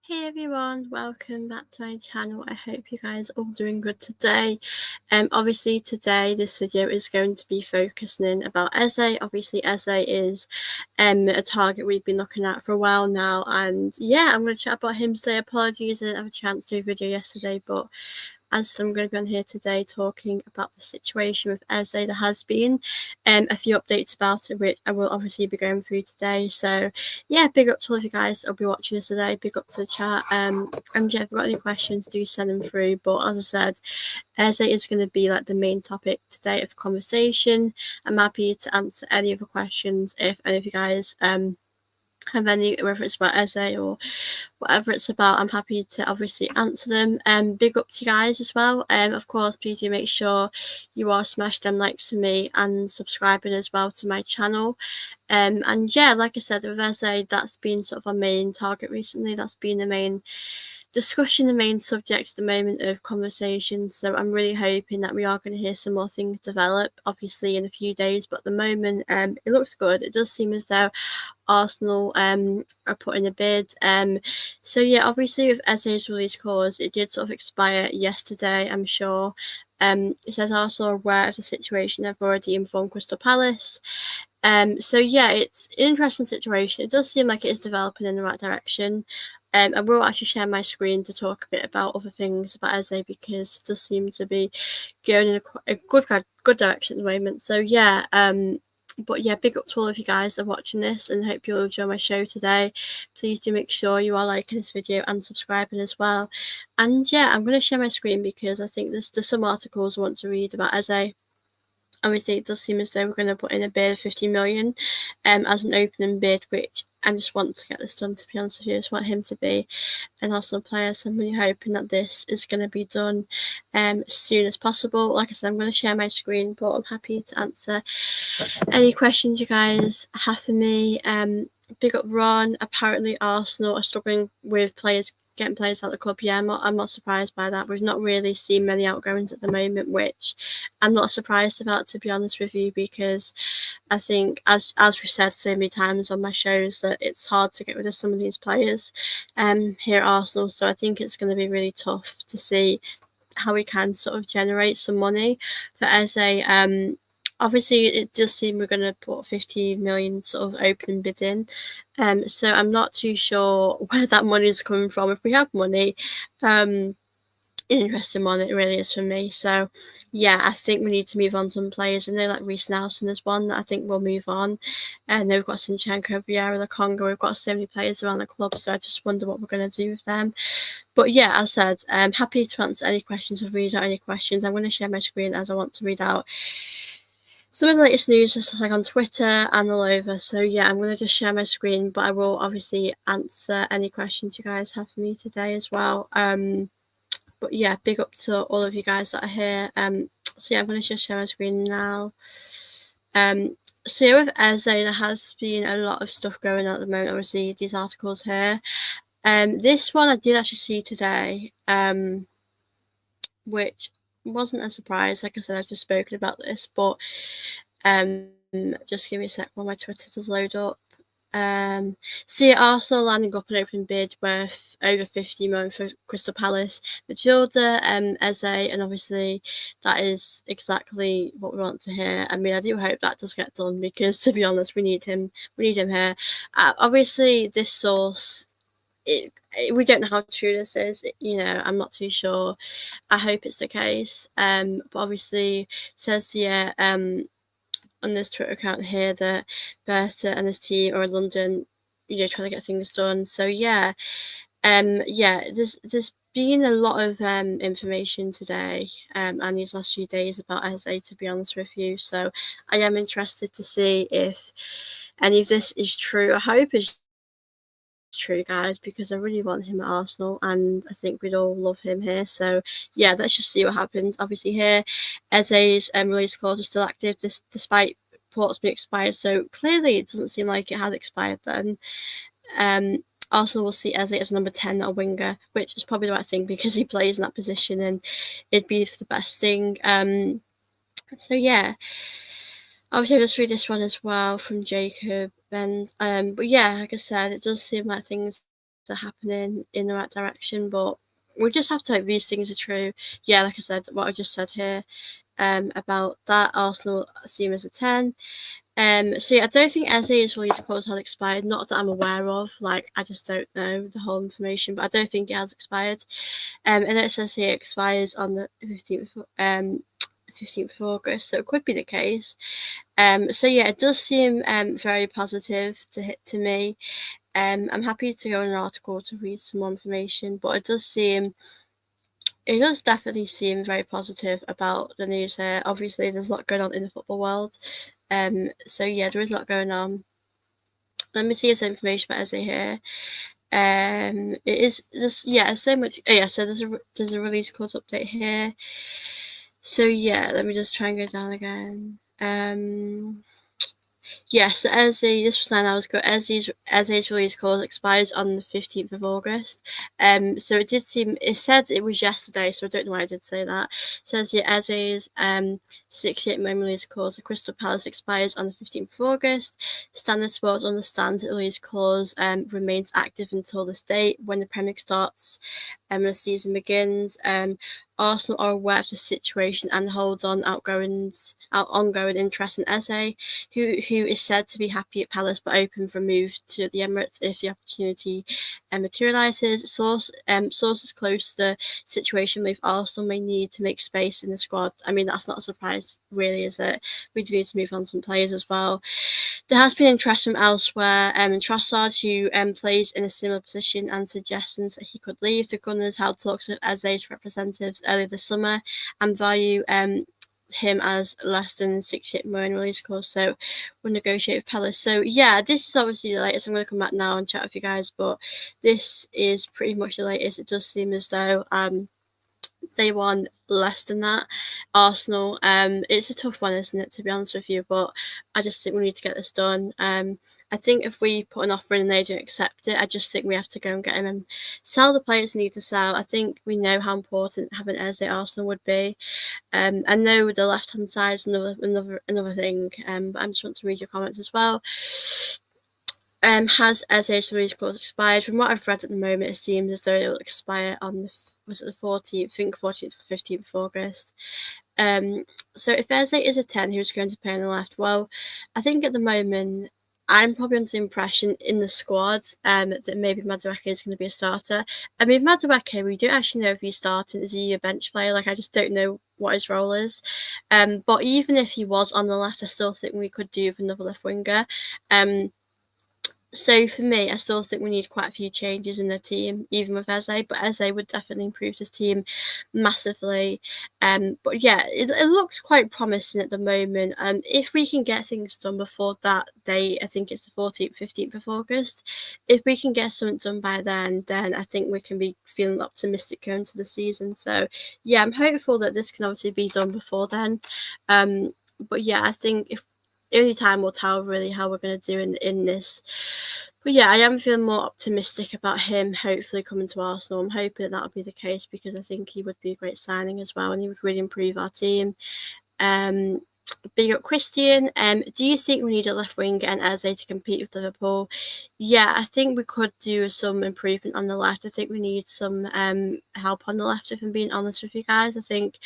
Hey everyone, welcome back to my channel. I hope you guys are all doing good today. Obviously today this video is going to be focusing about Eze. Obviously Eze is a target we've been looking at for a while now, and yeah, I'm going to chat about him today. Apologies I didn't have a chance to do a video yesterday, but as I'm going to be on here today talking about the situation with Eze. There has been a few updates about it, which I will obviously be going through today. So yeah, big up to all of you guys that'll be watching this today. Big up to the chat. And yeah, if you've got any questions, do send them through. But as I said, Eze is going to be like the main topic today of the conversation. I'm happy to answer any other questions if any of you guys have any, whether it's about Eze or whatever it's about. I'm happy to obviously answer them. Big up to you guys as well. Of course, please do make sure you are smashing them likes for me and subscribing as well to my channel. And yeah, like I said, with Eze, that's been sort of our main target recently. That's been the main discussion, the main subject at the moment of conversation. So I'm really hoping that we are going to hear some more things develop, obviously in a few days. But at the moment, it looks good. It does seem as though Arsenal are putting a bid. So yeah, obviously with Eze's release clause, it did sort of expire yesterday, I'm sure. It says Arsenal are aware of the situation. They've already informed Crystal Palace. So yeah, it's an interesting situation. It does seem like it is developing in the right direction. I will actually share my screen to talk a bit about other things about Eze because it does seem to be going in a good direction at the moment. So yeah, but yeah, big up to all of you guys that are watching this and hope you'll enjoy my show today. Please do make sure you are liking this video and subscribing as well. And yeah, I'm going to share my screen because I think there's some articles I want to read about Eze. Obviously, it does seem as though we're going to put in a bid of 50 million as an opening bid, which I just want to get this done, to be honest with you. I just want him to be an Arsenal player, so I'm really hoping that this is going to be done as soon as possible. Like I said, I'm going to share my screen, but I'm happy to answer any questions you guys have for me. Big up Ron. Apparently, Arsenal are struggling with getting players out of the club. Yeah, I'm not surprised by that. We've not really seen many outgoings at the moment, which I'm not surprised about, to be honest with you, because I think, as we've said so many times on my shows, that it's hard to get rid of some of these players here at Arsenal. So I think it's going to be really tough to see how we can sort of generate some money for Eze. Obviously, it does seem we're going to put 50 million sort of opening bid in. So I'm not too sure where that money is coming from. If we have money, interesting one it really is for me. So yeah, I think we need to move on to some players. I know like Reece Nelson is one that I think will move on, and we've got Zinchenko, Vieira, Congo. We've got so many players around the club, so I just wonder what we're going to do with them. But yeah, as I said, I'm happy to answer any questions or read out any questions. I'm going to share my screen as I want to read out some of the latest news just like on Twitter and all over. So yeah, I'm going to just share my screen, but I will obviously answer any questions you guys have for me today as well. But yeah, big up to all of you guys that are here. So yeah, I'm going to just share my screen now. So yeah, with Eze, there has been a lot of stuff going on at the moment. Obviously, these articles here. This one I did actually see today, which wasn't a surprise. Like I said, I've just spoken about this, but just give me a sec while my Twitter does load up. So yeah, Arsenal landing up an open bid worth over 50 million for Crystal Palace midfielder, Eze, and obviously that is exactly what we want to hear. I mean, I do hope that does get done because, to be honest, we need him. We need him here. Obviously, this source. We don't know how true this is. I'm not too sure. I hope it's the case. But obviously, it says yeah, on this Twitter account here that Berta and his team are in London, trying to get things done. So yeah, there's been a lot of information today and these last few days about Eze, to be honest with you. So I am interested to see if any of this is true. I hope it's true, guys, because I really want him at Arsenal and I think we'd all love him here. So yeah, let's just see what happens. Obviously here, Eze's release clause is still active despite ports being expired, so clearly it doesn't seem like it has expired then. Arsenal will see Eze as number 10, not a winger, which is probably the right thing because he plays in that position and it'd be for the best thing. So yeah, obviously I'll just read this one as well from Jacob. And but yeah, like I said, it does seem like things are happening in the right direction, but we just have to hope these things are true. Yeah, like I said, what I just said here about that, Arsenal see him as a 10. So yeah, I don't think Eze's release clause has expired, not that I'm aware of. Like, I just don't know the whole information, but I don't think it has expired. And it says here it expires on the 15th of August, so it could be the case. So yeah, it does seem very positive to me. I'm happy to go in an article to read some more information, but it does definitely seem very positive about the news here. Obviously, there's a lot going on in the football world. So yeah, there is a lot going on. Let me see if there's information about Eze here. It is this, yeah, so much. Oh, yeah, so there's a release clause update here. So yeah, let me just try and go down again. Yes, this was 9 hours ago. Eze's release clause expires on the 15th of August. So it said it was yesterday, so I don't know why I did say that. It says here Eze's 68-man release clause at Crystal Palace expires on the 15th of August. Standard Sports understands that the release clause remains active until this date when the Premier League starts and the season begins. Arsenal are aware of the situation and hold on ongoing interest in Eze, who is said to be happy at Palace but open for a move to the Emirates if the opportunity materialises. Sources close to the situation with Arsenal may need to make space in the squad. I mean, that's not a surprise, really, is it? We do need to move on some players as well. There has been interest from elsewhere. Trossard, who plays in a similar position, and suggestions that he could leave. The Gunners held talks with Eze's representatives earlier this summer and value him as less than 68 million release clause, so we'll negotiate with Palace. So yeah, this is obviously the latest. I'm going to come back now and chat with you guys, but this is pretty much the latest. It does seem as though they want less than that. Arsenal, it's a tough one, isn't it, to be honest with you, but I just think we need to get this done. I think if we put an offer in and they don't accept it, I just think we have to go and get him and sell the players we need to sell. I think we know how important having Eze at Arsenal would be. I know the left-hand side is another thing, but I just want to read your comments as well. Has Eze's release clause expired? From what I've read at the moment, it seems as though it will expire on the 14th? I think 14th or 15th of August. So if Eze is a 10 who's going to play on the left, well, I think at the moment I'm probably under the impression in the squad that maybe Madueke is going to be a starter. I mean, Madueke, we don't actually know if he's starting. Is he a bench player? Like, I just don't know what his role is. But even if he was on the left, I still think we could do with another left winger. So for me, I still think we need quite a few changes in the team, even with Eze. But Eze would definitely improve his team massively. But yeah, it looks quite promising at the moment. If we can get things done before that date, I think it's the 14th, 15th of August. If we can get something done by then I think we can be feeling optimistic going to the season. So yeah, I'm hopeful that this can obviously be done before then. But yeah, I think if only time will tell really how we're going to do in this. But yeah, I am feeling more optimistic about him hopefully coming to Arsenal. I'm hoping that will be the case because I think he would be a great signing as well and he would really improve our team. Big up Christian. Do you think we need a left winger and Eze to compete with Liverpool? Yeah, I think we could do some improvement on the left. I think we need some help on the left, if I'm being honest with you guys. I think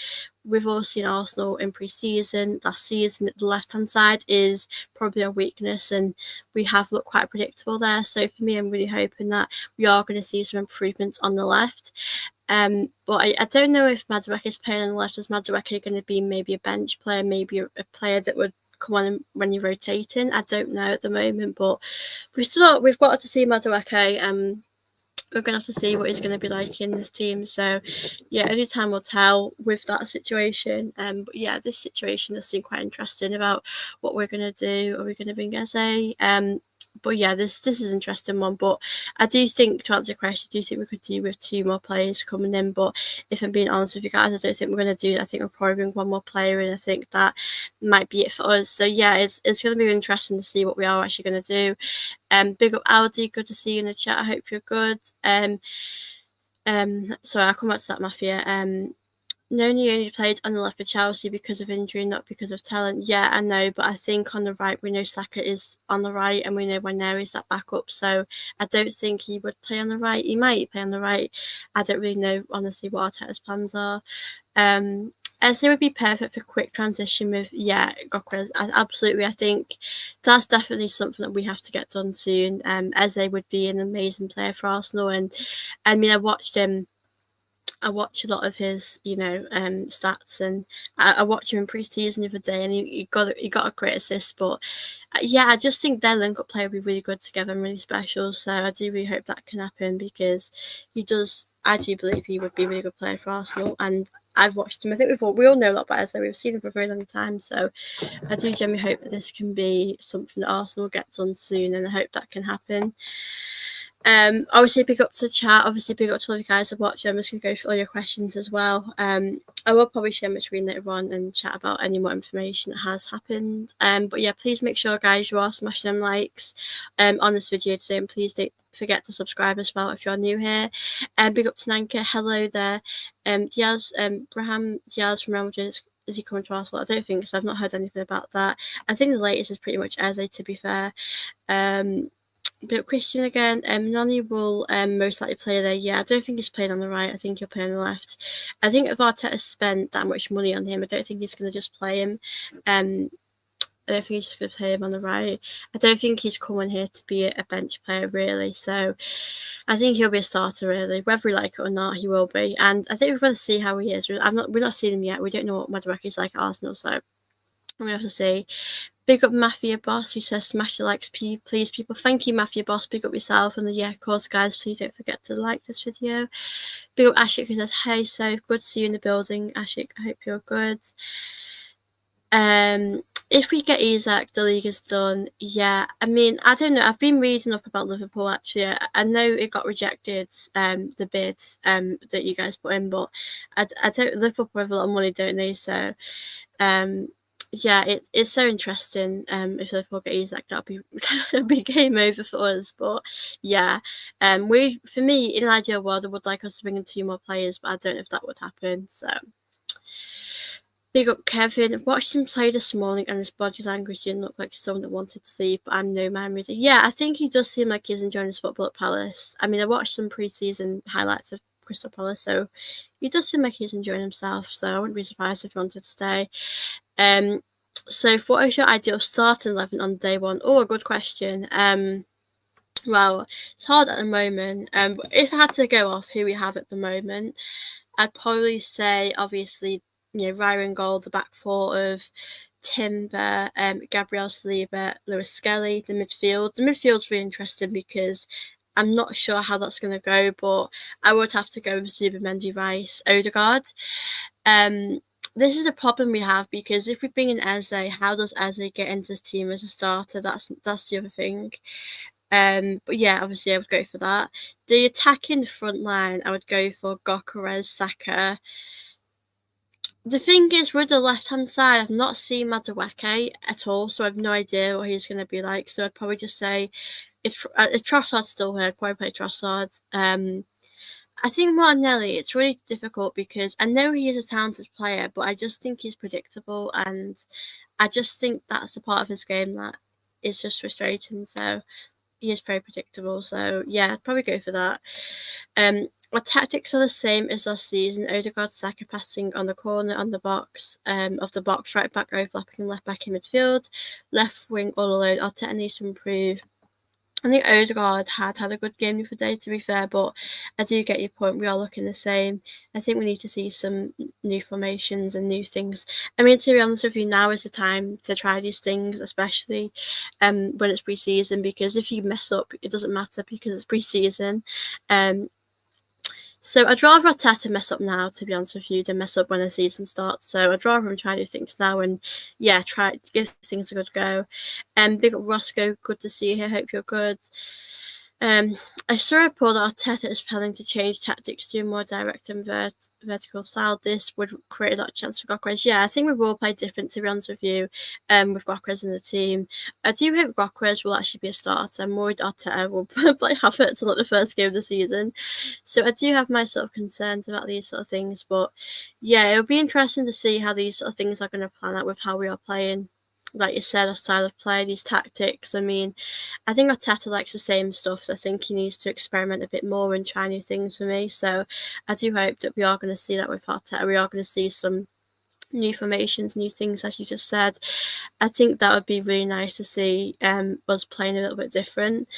we've all seen Arsenal in pre-season. Last season, the left-hand side is probably a weakness and we have looked quite predictable there. So for me, I'm really hoping that we are going to see some improvements on the left. But I don't know if Madueke is playing on the left. Is Madueke going to be maybe a bench player, maybe a player that would come on when you're rotating? I don't know at the moment, but we've got to see Madueke. We're going to have to see what he's going to be like in this team. So, yeah, only time will tell with that situation. But yeah, this situation does seem quite interesting about what we're going to do. Are we going to bring Eze? But yeah, this is an interesting one. But I do think, to answer your question, I do think we could do with 2 more players coming in. But if I'm being honest with you guys, I don't think we're going to do that. I think we'll probably bring 1 more player in. I think that might be it for us. So yeah, it's going to be interesting to see what we are actually going to do. Big up Aldi, good to see you in the chat. I hope you're good. Sorry, I'll come back to that, Mafia. Noni only played on the left for Chelsea because of injury, not because of talent. Yeah, I know, but I think on the right, we know Saka is on the right, and we know Waneri is that backup. So I don't think he would play on the right. He might play on the right. I don't really know, honestly, what Arteta's plans are. Eze would be perfect for quick transition with, Gyökeres. Absolutely, I think that's definitely something that we have to get done soon. Eze would be an amazing player for Arsenal, and I mean, I watched a lot of his, stats, and I watched him in pre-season the other day, and he got a great assist. But I just think their link-up play would be really good together and really special. So I do really hope that can happen, because he does. I do believe he would be a really good player for Arsenal, and I've watched him. I think we all know a lot about Eze. We've seen him for a very long time, so I do genuinely hope that this can be something that Arsenal get done soon, and I hope that can happen. Obviously, big up to the chat. Obviously, big up to all you guys that watch. I'm just going to go through all your questions as well. I will probably share my screen later on and chat about any more information that has happened. But yeah, please make sure, guys, you are smashing them likes on this video today, and please don't forget to subscribe as well if you're new here. Big up to Nanka. Hello there. Diaz, Braham Diaz from Real Madrid. Is he coming to Arsenal? I don't think so. I've not heard anything about that. I think the latest is pretty much Eze, to be fair. But Christian again, Nani will most likely play there. Yeah, I don't think he's playing on the right. I think he'll play on the left. I think if Arteta spent that much money on him, I don't think he's going to just play him. I don't think he's just going to play him on the right. I don't think he's coming here to be a bench player, really. So I think he'll be a starter, really. Whether we like it or not, he will be. And I think we're going to see how he is. We're not seeing him yet. We don't know what Madueke is like at Arsenal, so we have to see. Big up Mafia Boss, who says smash the likes, please, people. Thank you, Mafia Boss. Big up yourself. And of course, guys, please don't forget to like this video. Big up Ashik, who says, hey, so good to see you in the building. Ashik, I hope you're good. If we get Isak, the league is done. Yeah, I mean, I don't know. I've been reading up about Liverpool, actually. I know it got rejected, the bid that you guys put in, but I don't. Liverpool have a lot of money, don't they? So, it's so interesting. If Liverpool get Isak, that'll be game over for us. But yeah, for me, in an ideal world, I would like us to bring in 2 more players, but I don't know if that would happen. So big up Kevin. Watched him play this morning, and his body language didn't look like someone that wanted to leave. But I'm no man reader. Yeah, I think he does seem like he's enjoying his football at Palace. I mean, I watched some pre-season highlights of Crystal Palace, so he does seem like he's enjoying himself. So I wouldn't be surprised if he wanted to stay. So what is your ideal starting 11 on day one? Oh, a good question. Well, it's hard at the moment. But if I had to go off who we have at the moment, I'd probably say, obviously, Raya in goal, the back 4 of Timber, Gabriel Saliba, Lewis Skelly, the midfield. The midfield's really interesting because I'm not sure how that's going to go, but I would have to go with Zubimendi, Rice, Odegaard. This is a problem we have, because if we bring in Eze, how does Eze get into this team as a starter? That's the other thing. But yeah, obviously I would go for that. The attacking front line, I would go for Gyökeres, Saka. The thing is, with the left-hand side, I've not seen Madueke at all, so I have no idea what he's going to be like. So I'd probably just say, if Trossard's still here, I'd probably play Trossard. I think Martinelli, it's really difficult because I know he is a talented player, but I just think he's predictable, and I just think that's a part of his game that is just frustrating. So he is very predictable. So yeah, I'd probably go for that. Our tactics are the same as last season. Odegaard, Saka passing on the corner, on the box, of the box, right back overlapping and left back in midfield, left wing all alone. Arteta needs to improve. I think Odegaard had a good game the other day, to be fair, but I do get your point. We are looking the same. I think we need to see some new formations and new things. I mean, to be honest with you, now is the time to try these things, especially when it's pre-season, because if you mess up, it doesn't matter because it's pre-season. So I'd rather Arteta mess up now, to be honest with you, than mess up when the season starts. So I'd rather him try new things now and, try to give things a good go. Big up Roscoe, good to see you here. Hope you're good. I saw a report that Arteta is planning to change tactics to a more direct and vertical style. This would create a lot of chance for Gyökeres. Yeah, I think we will play different, to be honest with you, with Gyökeres in the team. I do hope Gyökeres will actually be a starter. I'm worried Arteta will play Havertz in like the first game of the season. So I do have my sort of concerns about these sort of things. But yeah, it'll be interesting to see how these sort of things are going to plan out with how we are playing. Like you said, our style of play, these tactics. I mean, I think Arteta likes the same stuff. So I think he needs to experiment a bit more and try new things for me. So I do hope that we are going to see that with Arteta. We are going to see some new formations, new things, as you just said. I think that would be really nice to see us playing a little bit different.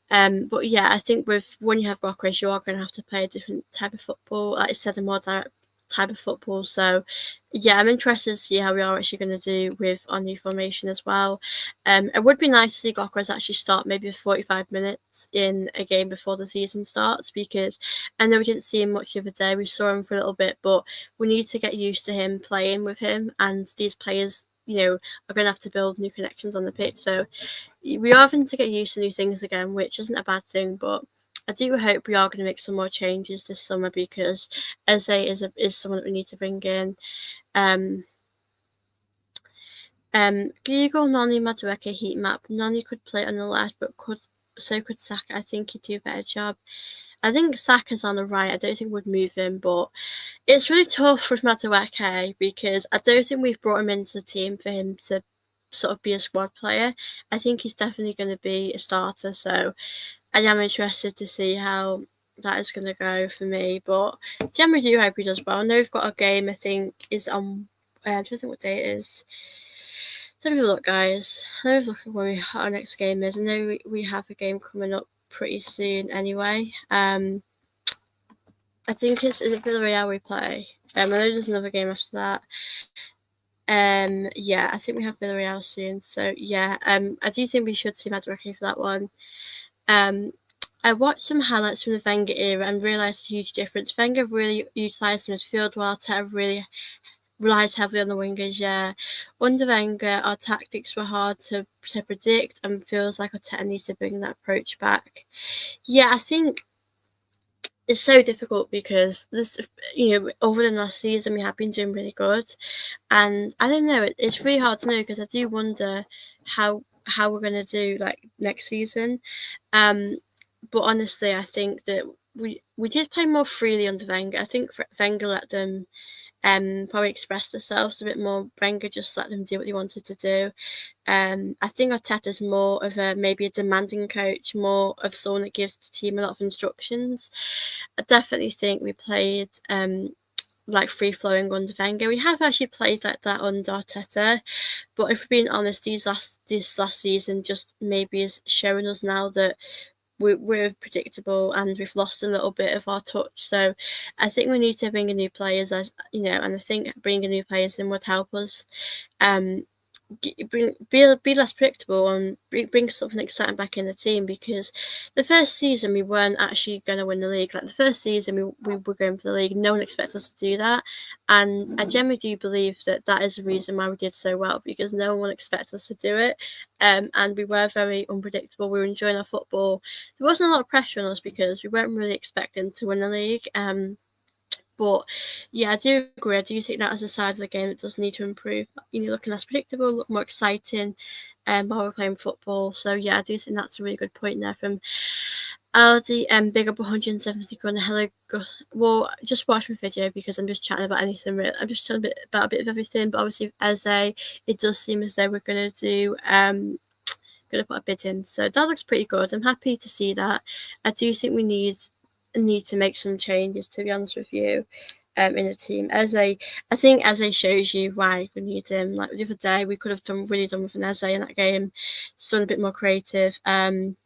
But yeah, I think when you have Gyökeres, you are going to have to play a different type of football. Like I said, a more direct type of football. So yeah, I'm interested to see how we are actually going to do with our new formation as well. It would be nice to see Gyökeres actually start maybe 45 minutes in a game before the season starts, because I know we didn't see him much the other day. We saw him for a little bit, but we need to get used to him playing with him, and these players, are going to have to build new connections on the pitch. So we are having to get used to new things again, which isn't a bad thing, but I do hope we are going to make some more changes this summer, because Eze is someone that we need to bring in. Google Nani Madueke heat map. Nani could play on the left, but so could Saka. I think he'd do a better job. I think Saka's on the right. I don't think we'd move him, but it's really tough with Madueke because I don't think we've brought him into the team for him to sort of be a squad player. I think he's definitely going to be a starter, so I am interested to see how that is going to go for me. But generally do hope he does well. I know we've got a game, I think, is on, I'm trying to think what day it is. Let me look, guys. Let me look at when our next game is. I know we have a game coming up pretty soon anyway. I think is it Villarreal we play? I know there's another game after that. Yeah, I think we have Villarreal soon. So yeah, I do think we should see Madueke for that one. I watched some highlights from the Wenger era and realised a huge difference. Wenger really utilised the midfield, while Arteta really relies heavily on the wingers. Yeah, under Wenger, our tactics were hard to predict, and feels like Arteta needs to bring that approach back. Yeah, I think it's so difficult because this, over the last season we have been doing really good, and I don't know. It's really hard to know because I do wonder how we're gonna do like next season. But honestly, I think that we did play more freely under Wenger. I think Wenger let them probably express themselves a bit more. Wenger just let them do what they wanted to do. I think Arteta's more of maybe a demanding coach, more of someone that gives the team a lot of instructions. I definitely think we played like free flowing under Wenger. We have actually played like that under Arteta, but if we're being honest, this last season just maybe is showing us now that we're predictable and we've lost a little bit of our touch. So I think we need to bring in new players, as and I think bringing new players in would help us be less predictable and bring something exciting back in the team, because the first season we weren't actually going to win the league. Like the first season we were going for the league, no one expected us to do that, and I generally do believe that is the reason why we did so well, because no one expected us to do it, and we were very unpredictable. We were enjoying our football. There wasn't a lot of pressure on us because we weren't really expecting to win the league. But yeah, I do agree. I do think that as a side of the game, it does need to improve. Looking less predictable, look more exciting, while we're playing football. So yeah, I do think that's a really good point there from Aldi. Big up 170 gun. Hello. Well, just watch my video because I'm just chatting about anything. Really. I'm just chatting about a bit of everything. But obviously, as it does seem as though we're gonna do gonna put a bid in. So that looks pretty good. I'm happy to see that. I do think we need to make some changes, to be honest with you, in the team. I think Eze shows you why we need him. Like the other day, we could have really done with an Eze in that game, something a bit more creative. Better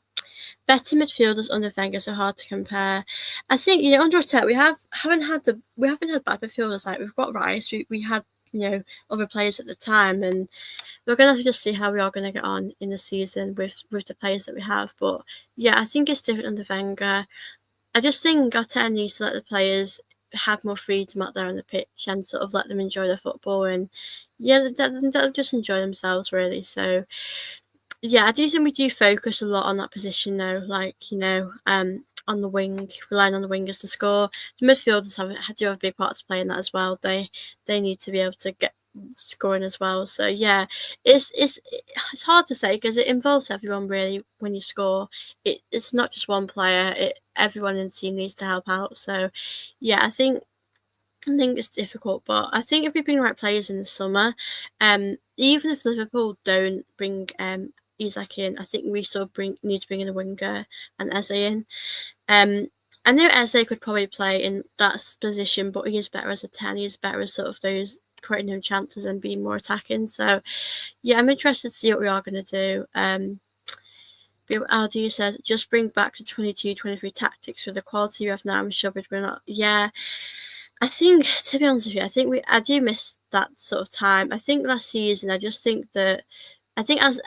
midfielders under Wenger, so hard to compare. I think under Arteta we haven't had bad midfielders. Like we've got Rice, we had other players at the time, and we're gonna have to just see how we are gonna get on in the season with the players that we have. But yeah, I think it's different under Wenger. I just think Arteta needs to let the players have more freedom out there on the pitch and sort of let them enjoy their football, and yeah, they'll just enjoy themselves really. So yeah, I do think we do focus a lot on that position though, like, on the wing, relying on the wingers to score. The midfielders do have a big part to play in that as well. They need to be able to get scoring as well. So yeah, it's hard to say because it involves everyone really when you score. It's not just one player. Everyone in the team needs to help out. So yeah, I think it's difficult, but I think if we bring the right players in the summer, even if Liverpool don't bring Isak in, I think we still need to bring in a winger and Eze in. I know Eze could probably play in that position, but he is better as a 10. He's better as sort of those creating him chances and being more attacking. So yeah, I'm interested to see what we are going to do. Aldi says, just bring back the 22-23 tactics with the quality we have now. I'm sure we're not. Yeah, I think, to be honest with you, I do miss that sort of time. I think last season, I just think that as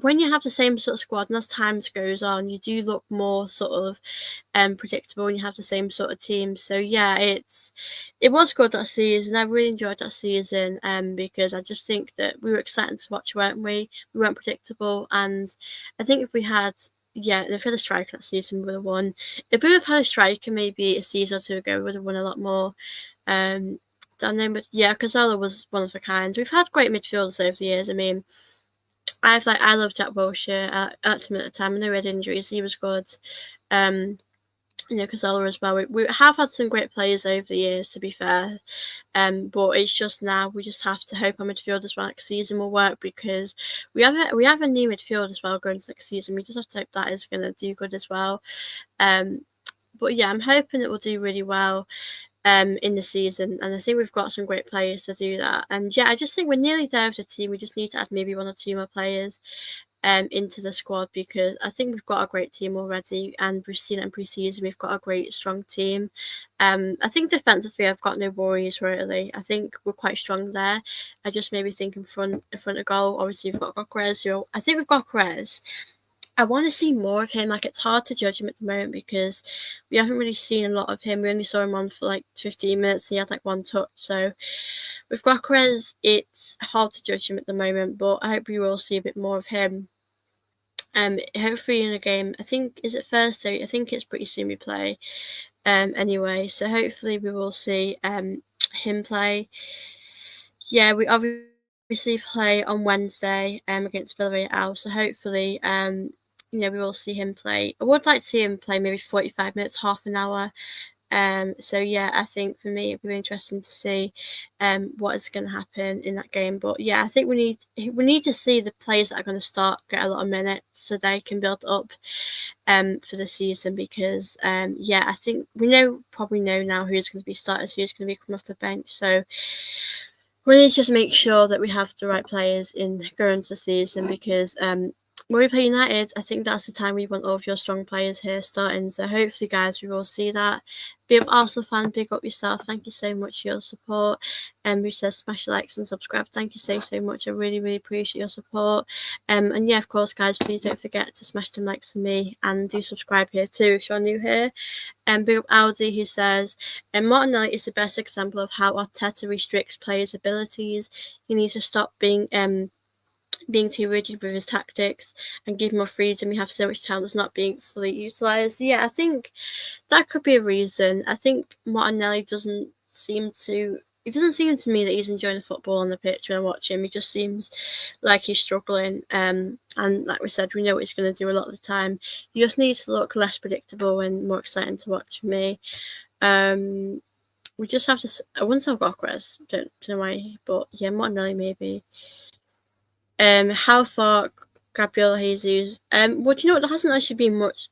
when you have the same sort of squad and as time goes on, you do look more sort of predictable when you have the same sort of team. So yeah, it was good that season. I really enjoyed that season because I just think that we were exciting to watch, weren't we? We weren't predictable, and I think if we had a striker that season, we would have won. If we would have had a striker maybe a season or two ago, we would have won a lot more. Don't know, but yeah, Cazorla was one of a kind. We've had great midfielders over the years. I mean, I love Jack Wilshere. I liked him at the time. I know he had injuries. He was good. Cazorla as well. We have had some great players over the years, to be fair. But it's just now we just have to hope our midfield as well next season will work because we have a new midfield as well going to next season. We just have to hope that is going to do good as well. But yeah, I'm hoping it will do really well in the season, and I think we've got some great players to do that. And yeah, I just think we're nearly there with the team. We just need to add maybe one or two more players into the squad because I think we've got a great team already, and we've seen it in pre-season. We've got a great, strong team. I think defensively, I've got no worries really. I think we're quite strong there. I just maybe think in front of goal. Obviously, we've got Gyökeres. I think we've got Gyökeres. I want to see more of him. Like, it's hard to judge him at the moment because we haven't really seen a lot of him. We only saw him on for like 15 minutes and he had like one touch. So with Gyökeres, it's hard to judge him at the moment, but I hope we will see a bit more of him. Hopefully in a game, I think, is it Thursday? I think it's pretty soon we play. Anyway, so hopefully we will see him play. Yeah, we obviously play on Wednesday against Villarreal, so hopefully we will see him play. I would like to see him play maybe 45 minutes, half an hour. So yeah, I think for me it'd be interesting to see what is going to happen in that game. But yeah, I think we need to see the players that are going to start get a lot of minutes so they can build up for the season because I think we probably know now who's going to be starters, who's going to be coming off the bench. So we need to just make sure that we have the right players in going into the season because when we play United, I think that's the time we want all of your strong players here starting. So hopefully, guys, we will see that. Be up Arsenal fan, big up yourself. Thank you so much for your support. We says smash the likes and subscribe. Thank you so much. I really, really appreciate your support. And yeah, of course, guys, please don't forget to smash them likes for me and do subscribe here too if you're new here. Big up Aldi who says, Martinelli is the best example of how Arteta restricts players' abilities. He needs to stop being too rigid with his tactics and give more freedom. We have so much talent that's not being fully utilised. Yeah, I think that could be a reason. I think Martinelli doesn't seem to me that he's enjoying the football on the pitch when I watch him. He just seems like he's struggling. And like we said, we know what he's going to do a lot of the time. He just needs to look less predictable and more exciting to watch for me. We just have to. I wouldn't say Gyökeres, don't know why, but yeah, Martinelli maybe. How far Gabriel Jesus? Well, do you know what? There hasn't actually been much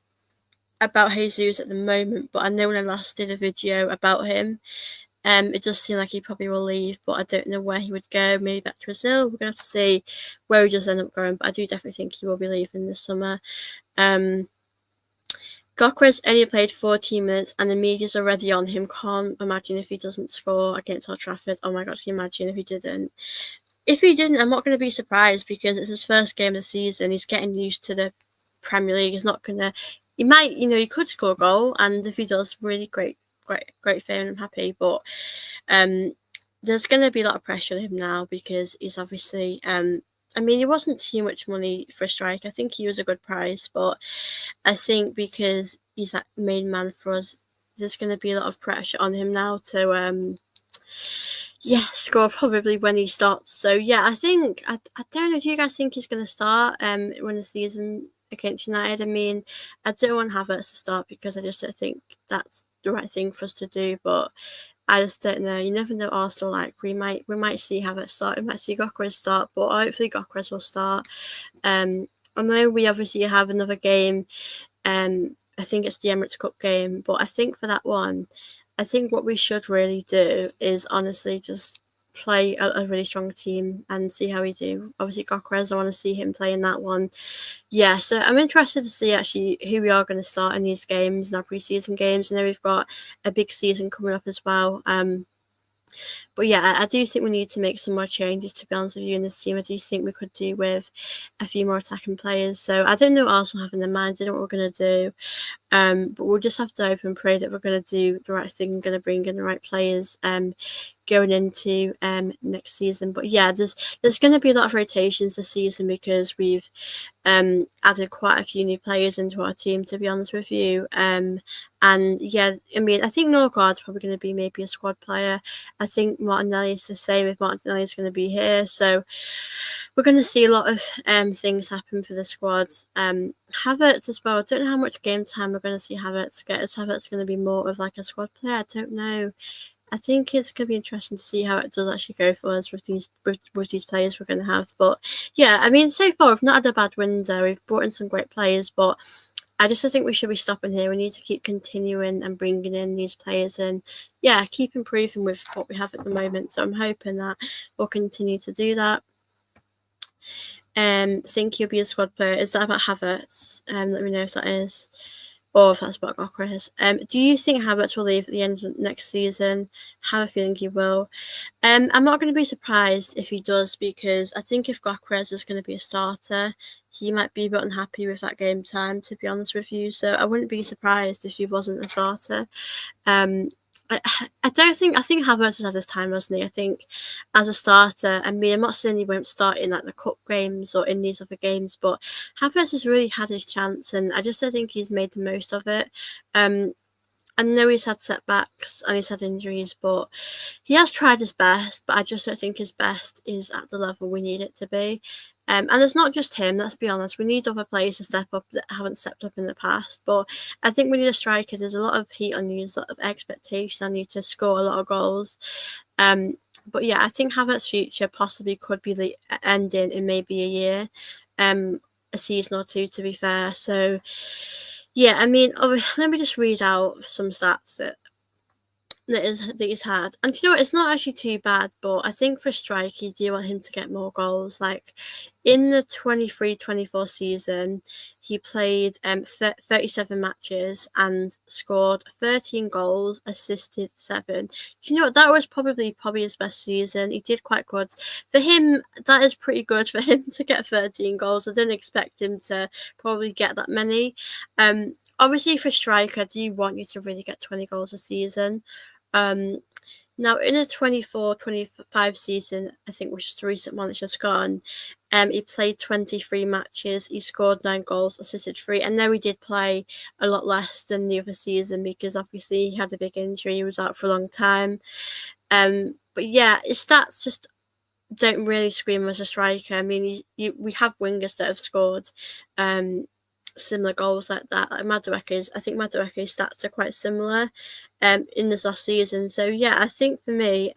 about Jesus at the moment, but I know when I last did a video about him, it does seem like he probably will leave, but I don't know where he would go. Maybe back to Brazil. We're gonna have to see where he does end up going, but I do definitely think he will be leaving this summer. Gyökeres only played 14 minutes and the media's already on him. Can't imagine if he doesn't score against Old Trafford. Oh my god, can you imagine if he didn't? If he didn't, I'm not going to be surprised because it's his first game of the season. He's getting used to the Premier League. He's not going to. He might, he could score a goal, and if he does, really great for him. I'm happy, but there's going to be a lot of pressure on him now because he's obviously a I mean, it wasn't too much money for a striker. I think he was a good price, but I think because he's that main man for us, there's going to be a lot of pressure on him now to score probably when he starts. So yeah, I think I don't know. Do you guys think he's going to start when the season against United? I mean, I don't want Havertz to start because I just don't think that's the right thing for us to do. But I just don't know. You never know. Arsenal, like we might see Havertz start. We might see Gyökeres start, but hopefully Gyökeres will start. I know we obviously have another game. I think it's the Emirates Cup game, but I think for that one, I think what we should really do is honestly just play a really strong team and see how we do. Obviously, Gyökeres, I want to see him play in that one. Yeah, so I'm interested to see actually who we are going to start in these games, in our pre-season games. I know we've got a big season coming up as well. But yeah, I do think we need to make some more changes, to be honest with you, in this team. I do think we could do with a few more attacking players. So I don't know what Arsenal have in their mind. I don't know what we're going to do. But we'll just have to hope and pray that we're going to do the right thing and going to bring in the right players going into next season. But yeah, there's going to be a lot of rotations this season because we've added quite a few new players into our team, to be honest with you. And yeah, I mean, I think Norgaard's probably going to be maybe a squad player. I think Martinelli is the same if Martinelli is going to be here. So we're going to see a lot of things happen for the squad. Havertz as well. I don't know how much game time we're going to see Havertz get. Is Havertz going to be more of like a squad player? I don't know. I think it's going to be interesting to see how it does actually go for us with these players we're going to have. But yeah, I mean, so far we've not had a bad window. We've brought in some great players, but I just think we should be stopping here. We need to keep continuing and bringing in these players and, yeah, keep improving with what we have at the moment. So I'm hoping that we'll continue to do that. Think he'll be a squad player. Is that about Havertz? Let me know if that is, or if that's about Gyökeres. Do you think Havertz will leave at the end of next season? I have a feeling he will. I'm not going to be surprised if he does, because I think if Gyökeres is going to be a starter, he might be a bit unhappy with that game time, to be honest with you. So I wouldn't be surprised if he wasn't a starter. I think Havertz has had his time, hasn't he? I think as a starter, I mean, I'm not saying he won't start in like the cup games or in these other games, but Havertz has really had his chance, and I just don't think he's made the most of it. I know he's had setbacks and he's had injuries, but he has tried his best, but I just don't think his best is at the level we need it to be. And it's not just him, let's be honest. We need other players to step up that haven't stepped up in the past. But I think we need a striker. There's a lot of heat on you, there's a lot of expectation on you to score a lot of goals. But yeah, I think Havertz's future possibly could be ending in maybe a year, a season or two, to be fair. So yeah, I mean, let me just read out some stats that he's had. And you know what, it's not actually too bad, but I think for a striker, you do want him to get more goals. Like in the 23-24 season, he played 37 matches and scored 13 goals, assisted 7. Do you know what, that was probably his best season. He did quite good. For him, that is pretty good for him to get 13 goals. I didn't expect him to probably get that many. Obviously for a striker, I do want you to really get 20 goals a season. Now in a 24-25 season, I think, which is the recent one that's just gone, he played 23 matches, he scored 9 goals, assisted 3, and now he did play a lot less than the other season because obviously he had a big injury, he was out for a long time. But yeah, his stats just don't really scream as a striker. I mean, we have wingers that have scored similar goals like that. Like Madueke's, I think Madueke's stats are quite similar in this last season. So yeah, I think for me,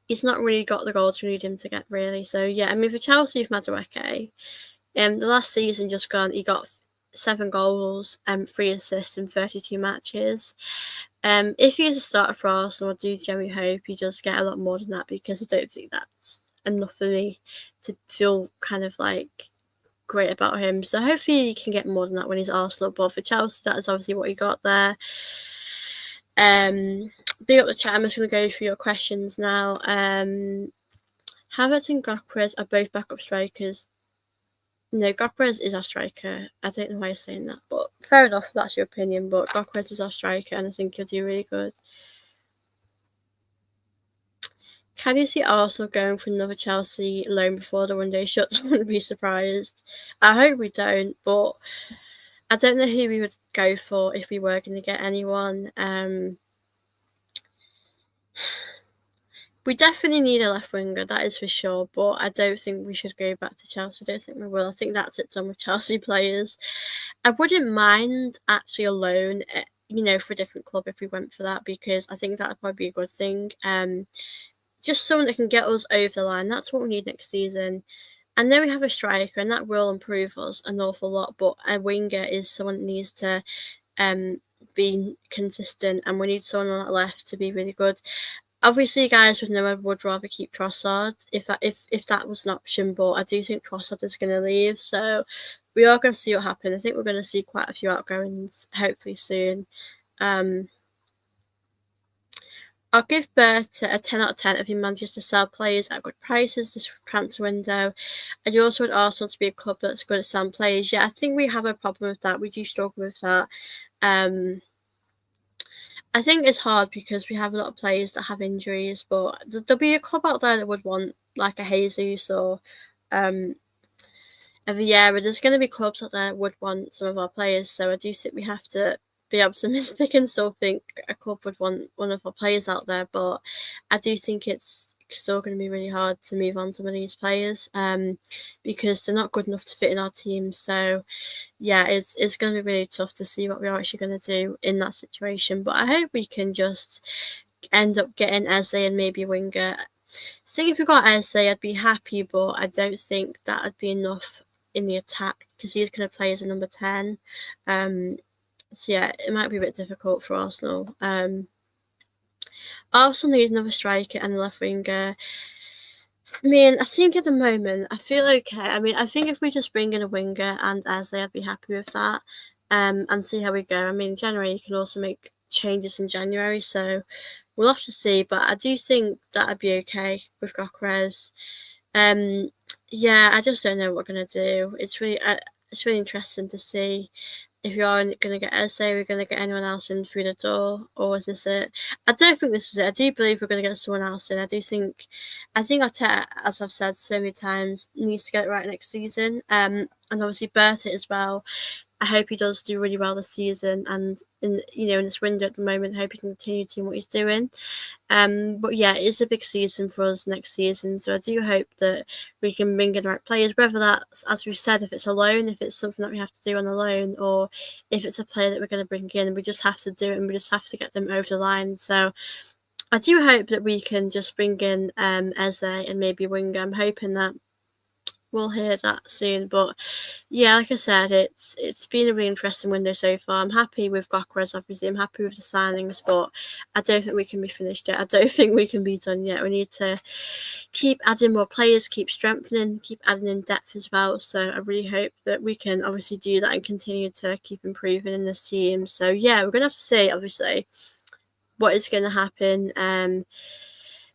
he's not really got the goals we need him to get, really. So yeah, I mean, for Chelsea with Madueke, the last season just gone, he got 7 goals and 3 assists in 32 matches. If he is a starter for Arsenal, I do generally hope he does get a lot more than that, because I don't think that's enough for me to feel kind of like great about him. So hopefully he can get more than that when he's Arsenal. But for Chelsea, that is obviously what he got there. Big up the chat. I'm just going to go through your questions now. Havertz and Gyökeres are both backup strikers. No, Gyökeres is our striker. I don't know why you're saying that, but fair enough, that's your opinion. But Gyökeres is our striker, and I think he'll do really good. Can you see Arsenal going for another Chelsea loan before the window shuts? I wouldn't be surprised. I hope we don't, but I don't know who we would go for if we were going to get anyone. We definitely need a left winger, that is for sure, but I don't think we should go back to Chelsea. I don't think we will. I think that's it done with Chelsea players. I wouldn't mind actually a loan, for a different club if we went for that, because I think that would probably be a good thing. Just someone that can get us over the line. That's what we need next season. I know we have a striker, and that will improve us an awful lot, but a winger is someone that needs to be consistent, and we need someone on that left to be really good. Obviously, guys would know I would rather keep Trossard if that was an option, but I do think Trossard is going to leave, so we are going to see what happens. I think we're going to see quite a few outgoings, hopefully soon. I'll give Berta a 10 out of 10 if he manages to sell players at good prices this transfer window. And you also want Arsenal to be a club that's good at selling players. Yeah, I think we have a problem with that. We do struggle with that. I think it's hard because we have a lot of players that have injuries, but there'll be a club out there that would want like a Jesus or a Vieira. There's going to be clubs out there that would want some of our players, so I do think we have to be optimistic and still think a club would want one of our players out there, but I do think it's still going to be really hard to move on some of these players because they're not good enough to fit in our team. So yeah, it's going to be really tough to see what we're actually going to do in that situation, but I hope we can just end up getting Eze and maybe a winger. I think if we got Eze, I'd be happy, but I don't think that would be enough in the attack because he's going to play as a number 10. So yeah, it might be a bit difficult for Arsenal. Arsenal need another striker and a left winger. I mean, I think at the moment I feel okay. I mean, I think if we just bring in a winger and Eze, I'd be happy with that. And see how we go. I mean, January you can also make changes in January, so we'll have to see. But I do think that'd be okay with Gyökeres. Yeah, I just don't know what we're gonna do. It's really interesting to see if you are going to get Eze, we're going to get anyone else in through the door, or is this it? I don't think this is it. I do believe we're going to get someone else in. I think Arteta, as I've said so many times, needs to get it right next season. And obviously Berta as well. I hope he does do really well this season, and in this window at the moment, I hope he can continue doing what he's doing. But yeah, it's a big season for us next season, so I do hope that we can bring in the right players, whether that's, as we've said, if it's a loan, if it's something that we have to do on a loan, or if it's a player that we're going to bring in, we just have to do it and we just have to get them over the line. So I do hope that we can just bring in Eze and maybe Winger. I'm hoping that we'll hear that soon, but yeah, like I said, it's been a really interesting window so far. I'm happy with Gyökeres, obviously. I'm happy with the signings, but I don't think we can be finished yet. I don't think we can be done yet. We need to keep adding more players, keep strengthening, keep adding in depth as well. So I really hope that we can obviously do that and continue to keep improving in this team. So yeah, we're gonna have to see obviously what is going to happen.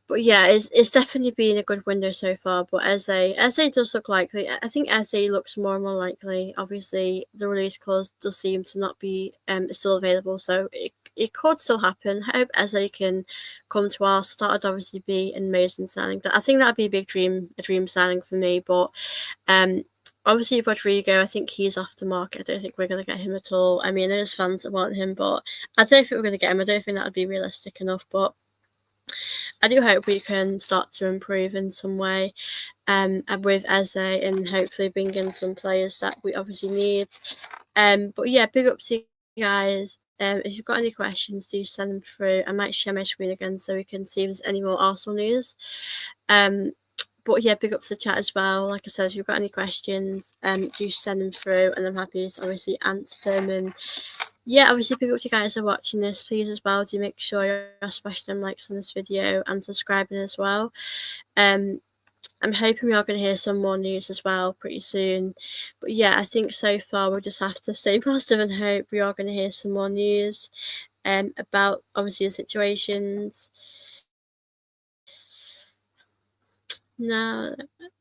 But yeah, it's definitely been a good window so far. But Eze does look likely. I think Eze looks more and more likely. Obviously, the release clause does seem to not be still available, so it could still happen. I hope Eze can come to us. That would obviously be an amazing signing. I think that'd be a dream signing for me. But obviously Rodrigo, I think he's off the market. I don't think we're going to get him at all. I mean, there's fans that want him, but I don't think we're going to get him. I don't think that would be realistic enough. But I do hope we can start to improve in some way with Eze and hopefully bring in some players that we obviously need. But yeah, big up to you guys. If you've got any questions, do send them through. I might share my screen again so we can see if there's any more Arsenal news. But yeah, big up to the chat as well. Like I said, if you've got any questions, do send them through and I'm happy to obviously answer them. And yeah, obviously big up to you guys for watching this. Please as well, do make sure you're smashing them likes on this video and subscribing as well. I'm hoping we are going to hear some more news as well pretty soon. But yeah, I think so far we'll just have to stay positive and hope we are going to hear some more news about obviously the situations. No,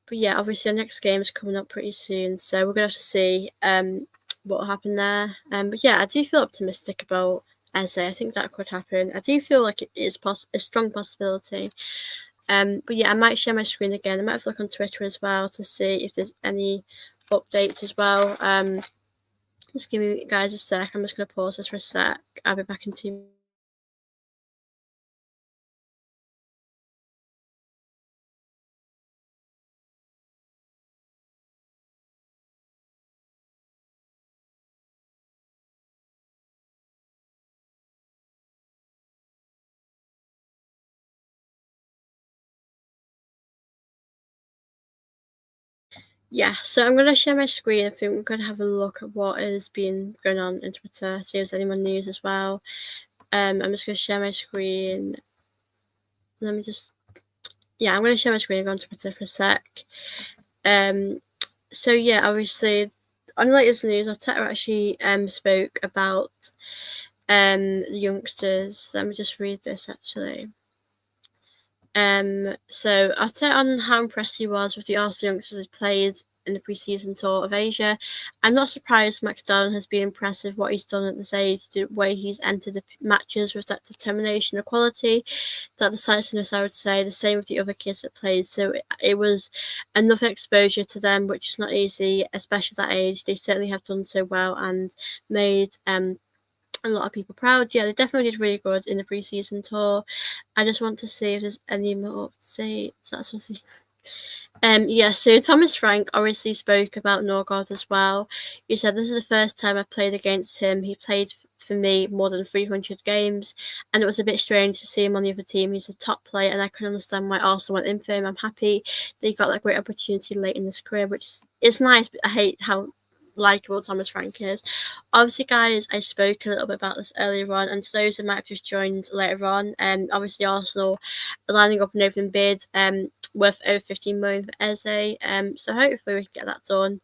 but yeah, obviously our next game is coming up pretty soon, so we're gonna have to see what will happen there. But yeah, I do feel optimistic about Eze. I think that could happen. I do feel like it is a strong possibility. But yeah, I might share my screen again. I might have to look on Twitter as well to see if there's any updates as well. Just give me guys a sec. I'm just going to pause this for a sec. I'll be back in 2 minutes. Yeah, so I'm going to share my screen. I think we're going to have a look at what is being going on in Twitter, see if there's any more news as well. I'm just going to share my screen. Let me just, yeah, I'm going to share my screen and go on Twitter for a sec. So yeah, obviously, on the latest news, Arteta actually spoke about the youngsters. Let me just read this actually. So Arteta on how impressed he was with the Arsenal youngsters who played in the pre-season tour of Asia. I'm not surprised Max Darling has been impressive what he's done at this age, the way he's entered the matches with that determination and quality, that decisiveness, I would say, the same with the other kids that played. So it was enough exposure to them, which is not easy, especially at that age. They certainly have done so well and made a lot of people proud. Yeah, they definitely did really good in the pre-season tour. I just want to see if there's any more updates. That's what yeah, so Thomas Frank obviously spoke about Norgard as well. He said, "This is the first time I played against him. He played for me more than 300 games, and it was a bit strange to see him on the other team. He's a top player, and I can understand why Arsenal went in for him. I'm happy that he got that great opportunity late in his career, which is nice, but I hate how likeable Thomas Frank is. Obviously, guys, I spoke a little bit about this earlier on, and to those who might have just joined later on, obviously Arsenal are lining up an open bid worth over 15 million for Eze. So hopefully we can get that done.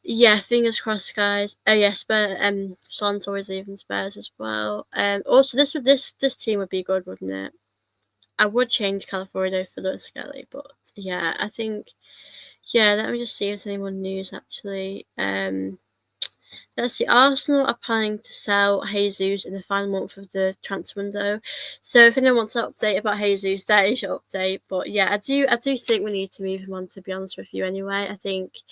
Yeah, fingers crossed, guys. Oh yeah, Spurs. Son's always leaving Spurs as well. Also this team would be good, wouldn't it? I would change California for Lewis Skelly, but yeah, I think. Yeah, let me just see if there's any more news actually. Let's see. Arsenal are planning to sell Jesus in the final month of the transfer window. So if anyone wants an update about Jesus, that is your update. But yeah, I do think we need to move him on. To be honest with you, anyway, I think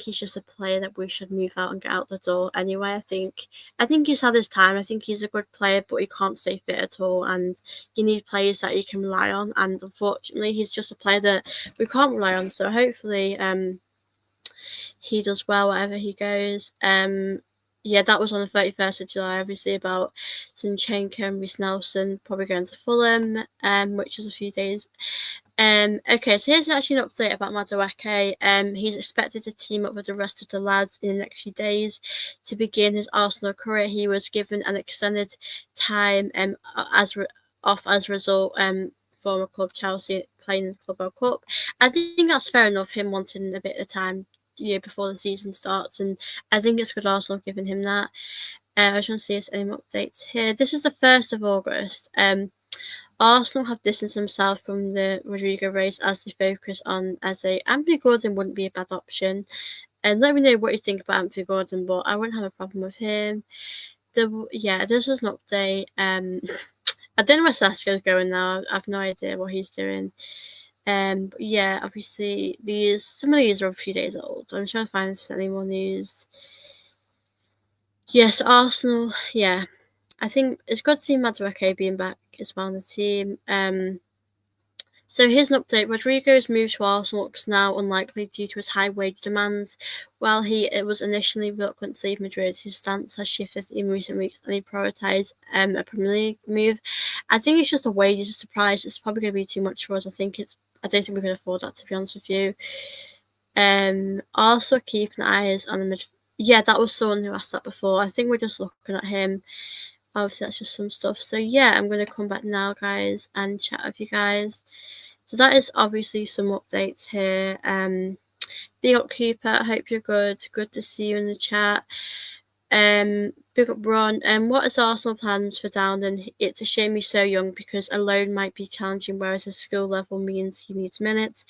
he's just a player that we should move out and get out the door. Anyway, I think he's had his time. I think he's a good player, but he can't stay fit at all. And you need players that you can rely on. And unfortunately, he's just a player that we can't rely on. So hopefully, he does well wherever he goes. Yeah, that was on the 31st of July, obviously, about Zinchenko and Reece Nelson probably going to Fulham, which is a few days. Okay, so here's actually an update about Madueke. He's expected to team up with the rest of the lads in the next few days to begin his Arsenal career. He was given an extended time off as a result. Former club Chelsea playing in the Club World Cup. I think that's fair enough. Him wanting a bit of time, before the season starts, and I think it's good Arsenal giving him that. I just want to see if there's any more updates here. This is the 1st of August. Arsenal have distanced themselves from the Rodrigo race as they focus on Eze. Anthony Gordon wouldn't be a bad option. And let me know what you think about Anthony Gordon, but I wouldn't have a problem with him. This was an update. I don't know where Sasco's going now. I have no idea what he's doing. But yeah, obviously some of these are a few days old. I'm trying to find if there's any more news. Yes, Arsenal. Yeah, I think it's good to see Madueke being back as well on the team. So here's an update. Rodrigo's move to Arsenal looks now unlikely due to his high wage demands. While it was initially reluctant to leave Madrid, his stance has shifted in recent weeks and he prioritised a Premier League move. I think it's just a wages of surprise. It's probably going to be too much for us. I don't think we can afford that, to be honest with you. Also keeping eyes on the mid. Yeah, that was someone who asked that before. I think we're just looking at him. Obviously, that's just some stuff. So yeah, I'm going to come back now, guys, and chat with you guys. So that is obviously some updates here. Big up Cooper, I hope you're good. Good to see you in the chat. Big up Ron. What is Arsenal plans for Dowden? It's a shame he's so young because a loan might be challenging, whereas his skill level means he needs minutes.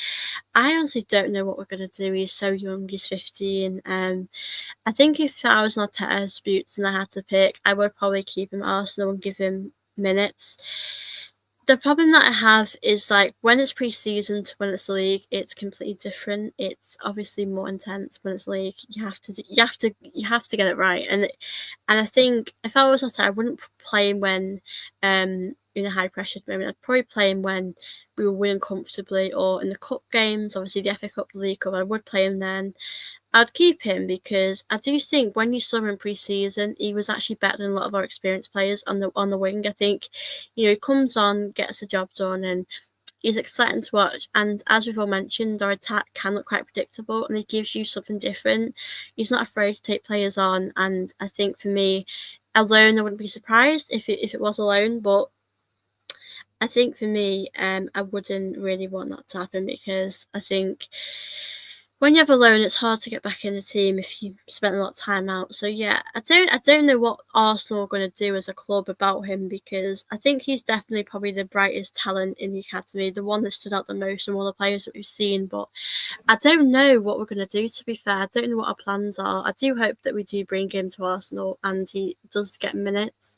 I honestly don't know what we're gonna do. He's so young. He's 15. I think if I was not Arteta's boots and I had to pick, I would probably keep him at Arsenal and give him minutes. The problem that I have is like when it's pre-season to when it's league, it's completely different. It's obviously more intense when it's league. You have to get it right, and I think if I was Otter, I wouldn't play him when in a high pressure moment. I'd probably play him when we were winning comfortably or in the cup games. Obviously, the FA Cup, the League Cup, I would play him then. I'd keep him because I do think when you saw him in pre-season, he was actually better than a lot of our experienced players on the wing. I think, he comes on, gets the job done, and he's exciting to watch. And as we've all mentioned, our attack can look quite predictable, and he gives you something different. He's not afraid to take players on, and I think for me, alone, I wouldn't be surprised if it was alone, but I think for me, I wouldn't really want that to happen because I think when you have a loan, it's hard to get back in the team if you spent a lot of time out. So yeah, I don't know what Arsenal are going to do as a club about him because I think he's definitely probably the brightest talent in the academy, the one that stood out the most from all the players that we've seen. But I don't know what we're going to do, to be fair. I don't know what our plans are. I do hope that we do bring him to Arsenal and he does get minutes.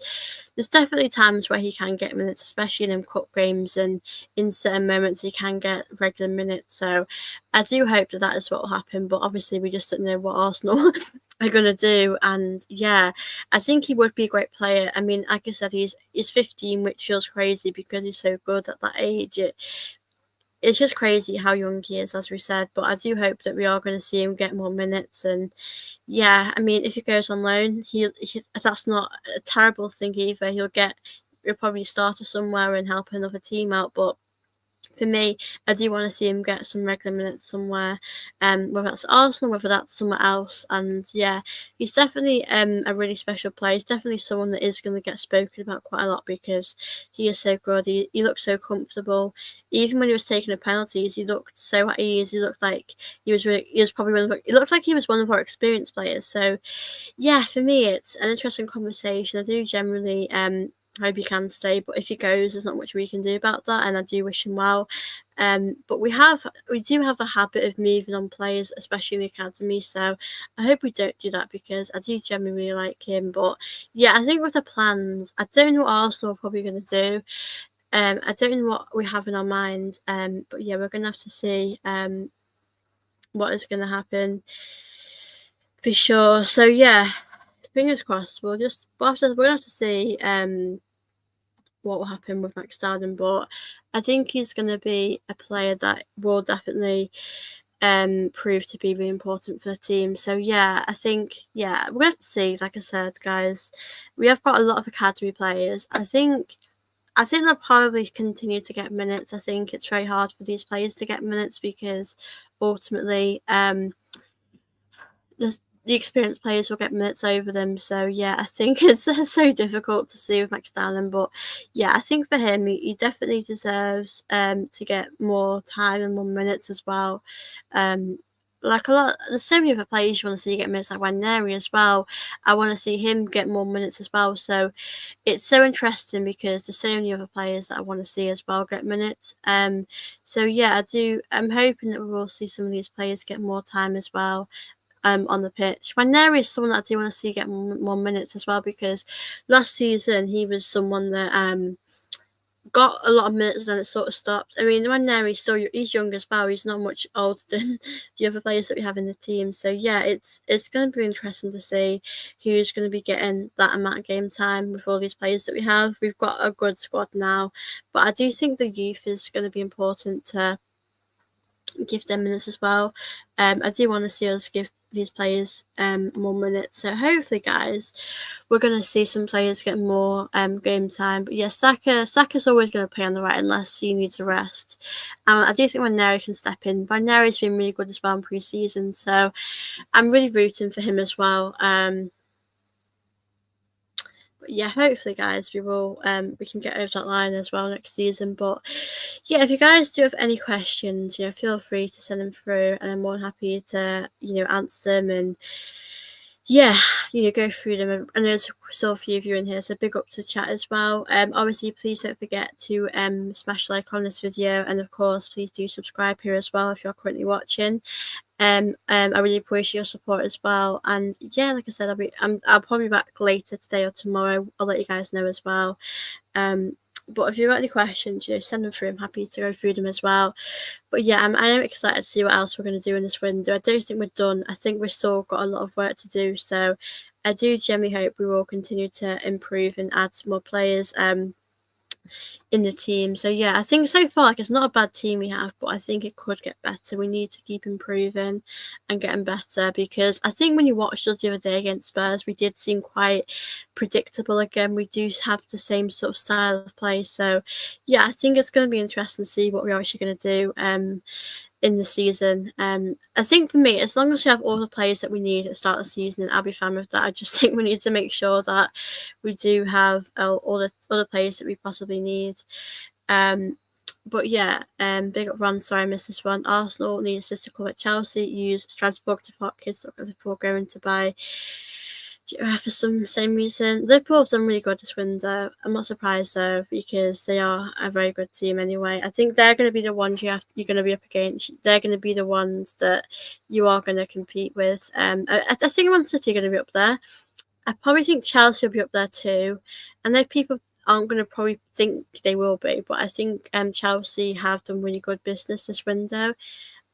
There's definitely times where he can get minutes, especially in cup games, and in certain moments he can get regular minutes. So I do hope that that is what will happen. But obviously, we just don't know what Arsenal are going to do. And yeah, I think he would be a great player. I mean, like I said, he's 15, which feels crazy because he's so good at that age. It's just crazy how young he is, as we said. But I do hope that we are going to see him get more minutes. And yeah, I mean, if he goes on loan, he that's not a terrible thing either. He'll probably start somewhere and help another team out. But for me, I do want to see him get some regular minutes somewhere, whether that's Arsenal, whether that's somewhere else. And yeah, he's definitely a really special player. He's definitely someone that is going to get spoken about quite a lot because he is so good. He looked so comfortable. Even when he was taking the penalties, he looked so at ease. He looked like he was probably it looked like he was one of our experienced players. So yeah, for me, it's an interesting conversation. I do generally hope he can stay, but if he goes, there's not much we can do about that, and I do wish him well. But we do have a habit of moving on players, especially in the academy. So I hope we don't do that because I do genuinely like him. But yeah, I think with the plans, I don't know what Arsenal are probably going to do. I don't know what we have in our mind. But yeah, we're going to have to see what is going to happen for sure. So yeah, fingers crossed. We'll have to see what will happen with Max Darden, but I think he's going to be a player that will definitely prove to be really important for the team. So yeah, I think we're going to have to see. Like I said, guys, we have got a lot of academy players. I think they'll probably continue to get minutes. I think it's very hard for these players to get minutes because ultimately the experienced players will get minutes over them. So yeah, I think it's so difficult to see with Max Darling. But yeah, I think for him, he definitely deserves to get more time and more minutes as well. Like there's so many other players you want to see get minutes, like Waneri as well. I want to see him get more minutes as well. So it's so interesting because there's so many other players that I want to see as well get minutes. So yeah, I'm hoping that we will see some of these players get more time as well on the pitch. When there is someone that I do want to see get more minutes as well, because last season he was someone that got a lot of minutes and then it sort of stopped. I mean, when there he's young as well. He's not much older than the other players that we have in the team. So yeah, it's going to be interesting to see who's going to be getting that amount of game time with all these players that we have. We've got a good squad now, but I do think the youth is going to be important to give them minutes as well. I do want to see us give these players more minutes. So hopefully, guys, we're going to see some players get more game time. But yeah, Saka's always going to play on the right unless he needs a rest. I do think Waneri can step in. Waneri's been really good as well in pre-season, so I'm really rooting for him as well. But yeah, hopefully, guys, we can get over that line as well next season. But yeah, if you guys do have any questions, feel free to send them through, and I'm more than happy to answer them and yeah, go through them. And there's still a few of you in here, so big up to chat as well. Obviously, please don't forget to smash like on this video, and of course, please do subscribe here as well if you're currently watching. I really appreciate your support as well. And yeah, like I said, I'll probably be back later today or tomorrow. I'll let you guys know as well. But if you've got any questions, send them through. I'm happy to go through them as well. But yeah, I am excited to see what else we're going to do in this window. I don't think we're done. I think we've still got a lot of work to do. So I do genuinely hope we will continue to improve and add more players in the team. So yeah, I think so far it's not a bad team we have, but I think it could get better. We need to keep improving and getting better, because I think when you watched us the other day against Spurs, we did seem quite predictable again. We do have the same sort of style of play. So yeah, I think it's going to be interesting to see what we're actually going to do in the season. I think for me, as long as we have all the players that we need at the start of the season, and I'll be fine with that. I just think we need to make sure that we do have all the other players that we possibly need. But yeah, big up Ron. Sorry I missed this one. Arsenal needs to cover Chelsea, use Strasbourg to park kids before going to buy for some same reason. Liverpool have done really good this window. I'm not surprised though, because they are a very good team anyway. I think they're going to be the ones you're going to be up against. They're going to be the ones that you are going to compete with. I think Man City are going to be up there. I probably think Chelsea will be up there too. And then people aren't going to probably think they will be, but I think Chelsea have done really good business this window,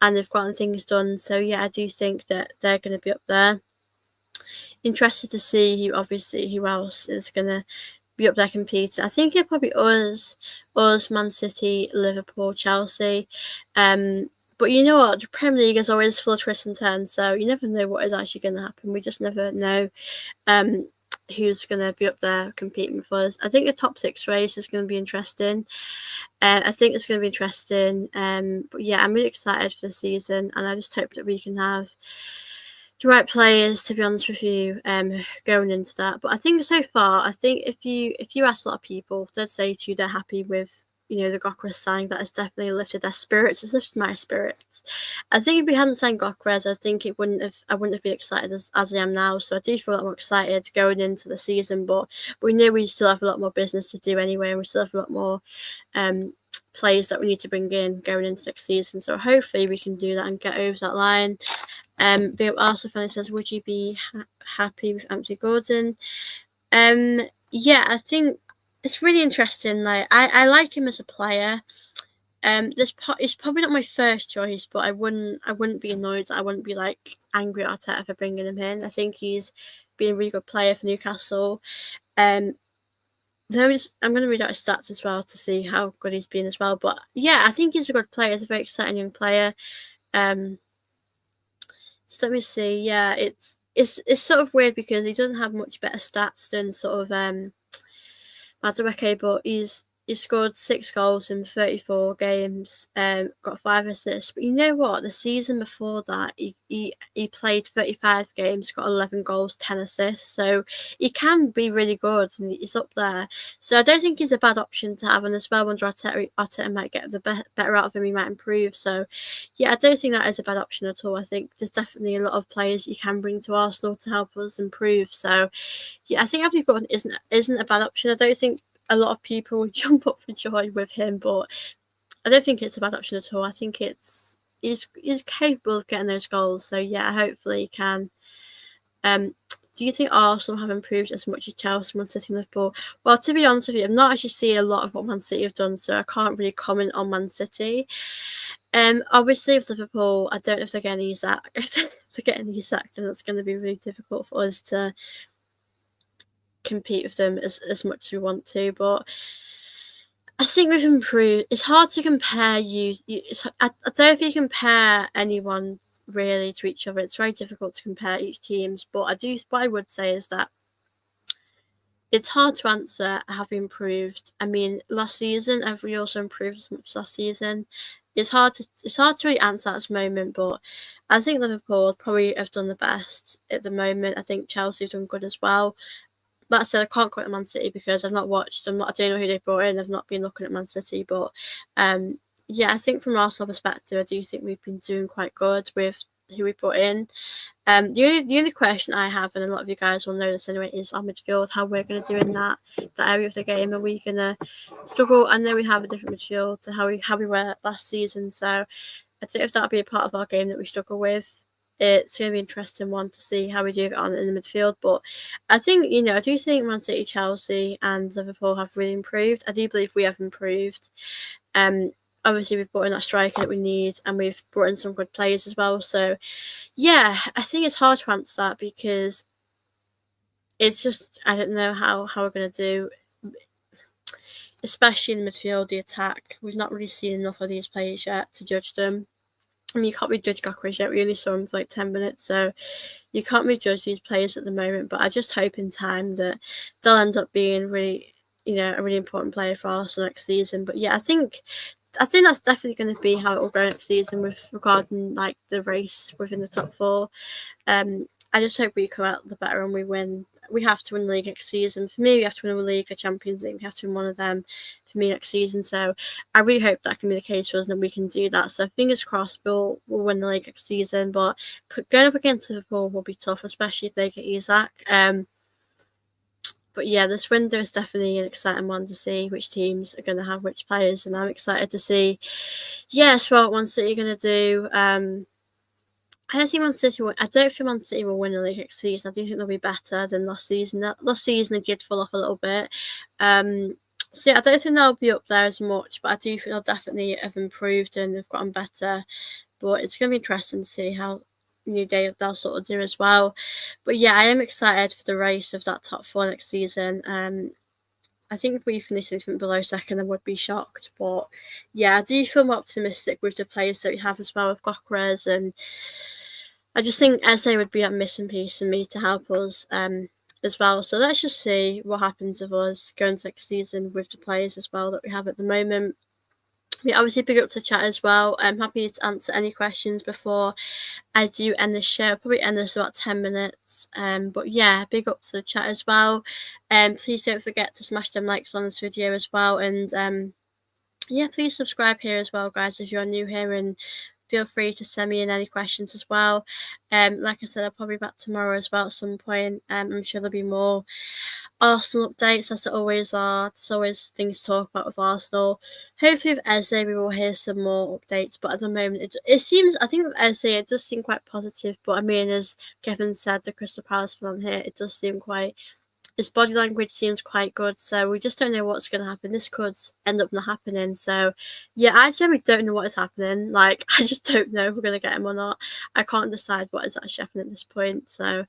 and they've gotten things done. So yeah, I do think that they're going to be up there. Interested to see who else is going to be up there competing. I think it probably us, Man City, Liverpool, Chelsea. But you know what? The Premier League is always full of twists and turns, so you never know what is actually going to happen. We just never know who's going to be up there competing with us. I think the top 6 race is going to be interesting. I think it's going to be interesting. But yeah, I'm really excited for the season, and I just hope that we can have the right players, to be honest with you, going into that. But I think so far, I think if you ask a lot of people, they'd say to you they're happy with the Gyökeres signing. That has definitely lifted their spirits. It's lifted my spirits. I think if we hadn't signed Gyökeres, I think I wouldn't have been excited as I am now. So I do feel a lot more excited going into the season. But we know we still have a lot more business to do anyway, and we still have a lot more players that we need to bring in going into next season. So hopefully we can do that and get over that line. Bill also finally says, would you be happy with Anthony Gordon? Yeah, I think it's really interesting. Like I like him as a player. It's probably not my first choice, but I wouldn't be annoyed. I wouldn't be like angry at Arteta for bringing him in. I think he's been a really good player for Newcastle. I'm going to read out his stats as well to see how good he's been as well. But yeah, I think he's a good player. He's a very exciting young player. So let me see. Yeah, it's sort of weird because he doesn't have much better stats than sort of Madueke, but he scored 6 goals in 34 games, got 5 assists. But you know what? The season before that, he played 35 games, got 11 goals, 10 assists. So he can be really good, and he's up there. So I don't think he's a bad option to have. And as well, when Arteta might get the better out of him, he might improve. So yeah, I don't think that is a bad option at all. I think there's definitely a lot of players you can bring to Arsenal to help us improve. So yeah, I think Anthony Gordon isn't a bad option. I don't think a lot of people would jump up for joy with him, but I don't think it's a bad option at all. I think he's capable of getting those goals. So yeah, hopefully he can. Do you think Arsenal have improved as much as Chelsea, Man City, and Liverpool? Well, to be honest with you, I'm not actually seeing a lot of what Man City have done, so I can't really comment on Man City. Obviously with Liverpool, I don't know if they're getting Isak. If they're getting Isak, then it's going to be really difficult for us to compete with them as much as we want to. But I think we've improved. It's hard to compare I don't know if you compare anyone really to each other. It's very difficult to compare each teams, but what I would say is that it's hard to answer have we improved. I mean, last season have we also improved as much as last season? It's hard to really answer at this moment, but I think Liverpool probably have done the best at the moment. I think Chelsea have done good as well. That said, I can't quote Man City because I've not watched them. I don't know who they brought in. I've not been looking at Man City, but yeah, I think from Arsenal perspective, I do think we've been doing quite good with who we brought in. The only question I have, and a lot of you guys will know this anyway, is our midfield. How we're going to do in that area of the game. Are we going to struggle? I know we have a different midfield to how we were last season, so I don't know if that'll be a part of our game that we struggle with it's going to be an interesting one to see how we do get on in the midfield. But I think, I do think Man City, Chelsea and Liverpool have really improved. I do believe we have improved. Obviously, we've brought in that striker that we need, and we've brought in some good players as well. So, yeah, I think it's hard to answer that because it's just, I don't know how we're going to do, especially in the midfield, the attack. We've not really seen enough of these players yet to judge them. I mean, you can't really judge Gyökeres yet. We only saw him for like 10 minutes, so you can't really judge these players at the moment. But I just hope in time that they'll end up being really, a really important player for Arsenal next season. But yeah, I think that's definitely going to be how it will go next season with regarding like the race within the top four. I just hope we come out the better and we win. We have to win the league next season. For me, we have to win the league, the Champions League. We have to win one of them for me next season. So I really hope that can be the case for us and we can do that. So fingers crossed we'll win the league next season. But going up against Liverpool will be tough, especially if they get Isak. But yeah, this window is definitely an exciting one to see which teams are going to have which players. And I'm excited to see, what Man City are going to do. I don't think Man City will win the league next season. I do think they'll be better than last season. Last season they did fall off a little bit. So yeah, I don't think they'll be up there as much, but I do think they'll definitely have improved and have gotten better. But it's going to be interesting to see how they'll sort of do as well. But yeah, I am excited for the race of that top four next season. I think if we finish anything below second, I would be shocked. But yeah, I do feel more optimistic with the players that we have as well with Gyökeres, and I just think Eze would be that missing piece for me to help us as well. So let's just see what happens with us going to next season with the players as well that we have at the moment. We obviously big up to chat as well. I'm happy to answer any questions before I do end the show. I'll probably end this about 10 minutes. But yeah, big up to the chat as well. Please don't forget to smash them likes on this video as well. And yeah, please subscribe here as well, guys, if you're new here, and feel free to send me in any questions as well. Like I said, I'll probably be back tomorrow as well at some point. I'm sure there'll be more Arsenal updates, as there always are. There's always things to talk about with Arsenal. Hopefully with Eze we will hear some more updates, but at the moment it seems, I think with Eze it does seem quite positive, but I mean, as Kevin said, the Crystal Palace fan here, it does seem quite, his body language seems quite good, so we just don't know what's going to happen. This could end up not happening. So yeah, I generally don't know what is happening. Like, I just don't know if we're going to get him or not. I can't decide what is actually happening at this point. So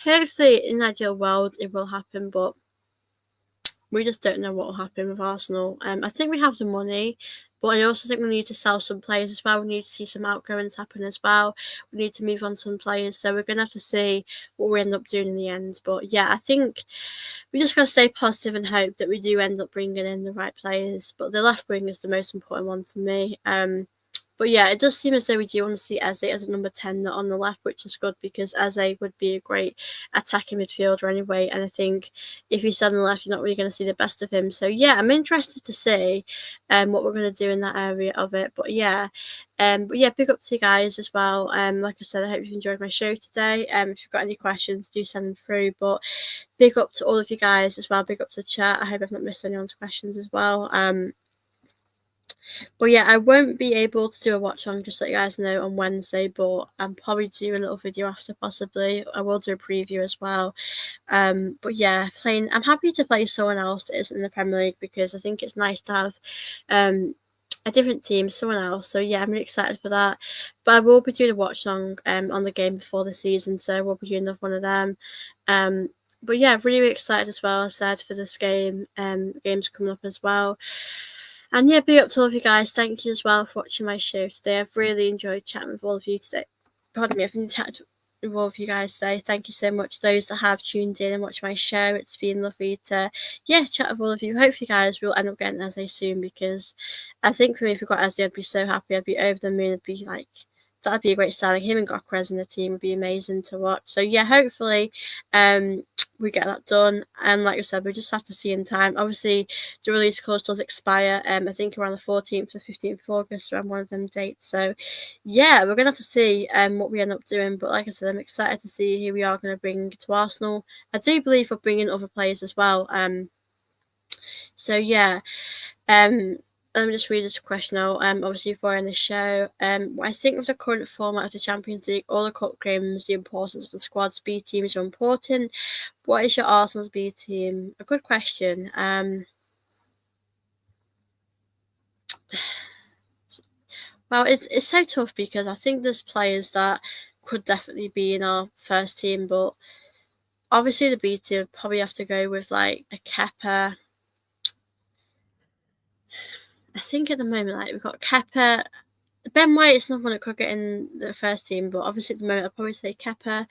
hopefully in an ideal world it will happen, but we just don't know what will happen with Arsenal. I think we have the money, but I also think we need to sell some players as well. We need to see some outgoings happen as well. We need to move on some players. So we're going to have to see what we end up doing in the end. But yeah, I think we just got to stay positive and hope that we do end up bringing in the right players. But the left wing is the most important one for me. But yeah, it does seem as though we do want to see Eze as a number 10 on the left, which is good because Eze would be a great attacking midfielder anyway. And I think if he's on the left, you're not really going to see the best of him. So yeah, I'm interested to see what we're going to do in that area of it. But yeah, big up to you guys as well. Like I said, I hope you've enjoyed my show today. If you've got any questions, do send them through. But big up to all of you guys as well. Big up to the chat. I hope I've not missed anyone's questions as well. But yeah, I won't be able to do a watch on, just to let you guys know, on Wednesday, but I'll probably do a little video after, possibly. I will do a preview as well. But yeah, I'm happy to play someone else that isn't in the Premier League because I think it's nice to have a different team, someone else. So yeah, I'm really excited for that. But I will be doing a watch on the game before the season, so we'll be doing another one of them. But yeah, really excited as well, I said, for this game. The game's coming up as well. And yeah, big up to all of you guys. Thank you as well for watching my show today. I've really enjoyed chatting with all of you today. Pardon me, I've enjoyed chatting with all of you guys today. Thank you so much, those that have tuned in and watched my show. It's been lovely to, chat with all of you. Hopefully, guys, we'll end up getting Eze soon because I think for me, if we got Eze, I'd be so happy. I'd be over the moon. I'd be like, that'd be a great signing. Him and Gyökeres in the team would be amazing to watch. So yeah, hopefully, we get that done. And like I said, we just have to see in time. Obviously, the release clause does expire. I think around the 14th to 15th of August, around one of them dates. So yeah, we're gonna have to see what we end up doing. But like I said, I'm excited to see who we are going to bring to Arsenal. I do believe we're bringing other players as well. So yeah, let me just read this question out. Obviously for in the show. I think with the current format of the Champions League, all the cup games, the importance of the squad's B team is so important. What is your Arsenal's B team? A good question. Well, it's so tough because I think there's players that could definitely be in our first team, but obviously the B team would probably have to go with like a Kepa. I think at the moment, like we've got Kepa. Ben White is not one that could get in the first team, but obviously at the moment I'd probably say Kepa,